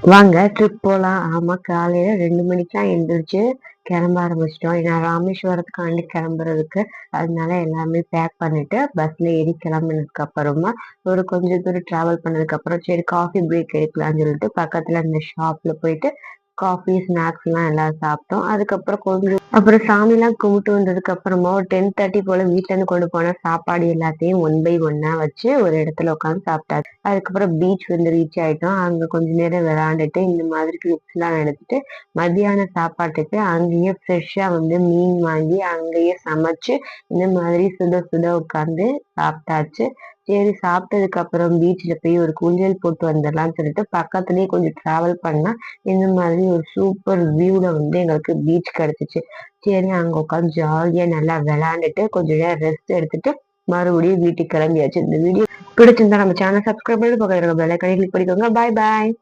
வாங்க ட்ரிப் போலாம். ஆமா, காலையில 2 மணிக்கெல்லாம் எந்திரிச்சு கிளம்ப ஆரம்பிச்சிட்டோம். ஏன்னா ராமேஸ்வரத்துக்காண்டி கிளம்புறதுக்கு. அதனால எல்லாமே பேக் பண்ணிட்டு பஸ்ல ஏறி கிளம்புனதுக்கு அப்புறமா கொஞ்சம் தூரம் டிராவல் பண்ணதுக்கு அப்புறம் சரி காஃபி பிரேக் எடுக்கலாம்னு சொல்லிட்டு பக்கத்துல இந்த ஷாப்ல போயிட்டு காஃபி ஸ்நாக்ஸ் எல்லாம் சாப்பிட்டோம். அதுக்கப்புறம் அப்புறம் சாமிலாம் கும்பிட்டு வந்ததுக்கு அப்புறமா ஒரு 10:30 போல வீட்ல இருந்து கொண்டு போன சாப்பாடு எல்லாத்தையும் ஒன் பை ஒன்னா வச்சு ஒரு இடத்துல உட்காந்து சாப்பிட்டாச்சு. அதுக்கப்புறம் பீச் ரீச் ஆயிட்டோம். அங்க கொஞ்ச நேரம் விளையாண்டுட்டு இந்த மாதிரி கிளிப்ஸ் எல்லாம் எடுத்துட்டு மத்தியான சாப்பாட்டுக்கு அங்கேயே ஃப்ரெஷ்ஷா மீன் வாங்கி அங்கேயே சமைச்சு இந்த மாதிரி சுட சுட உட்காந்து சாப்பிட்டாச்சு. சரி, சாப்பிட்டதுக்கு அப்புறம் பீச்ல போய் ஒரு ஊஞ்சல் போட்டு வந்துடலாம்னு சொல்லிட்டு பக்கத்துலயே கொஞ்சம் டிராவல் பண்ணா இந்த மாதிரி ஒரு சூப்பர் வியூல எங்களுக்கு பீச் கிடைச்சிச்சு. சரி, அங்க உட்காந்து ஜாலியா நல்லா விளையாண்டுட்டு கொஞ்ச நேரம் ரெஸ்ட் எடுத்துட்டு மறுபடியும் வீட்டுக்கு கிளம்பியாச்சு. இந்த வீடியோ பிடிச்சிருந்தா நம்ம சேனல் சப்ஸ்கிரைப் பண்ணி பக்கத்துல இருக்க பெல் ஐகானை கிளிக் பண்ணிக்கோங்க. பாய் பாய்.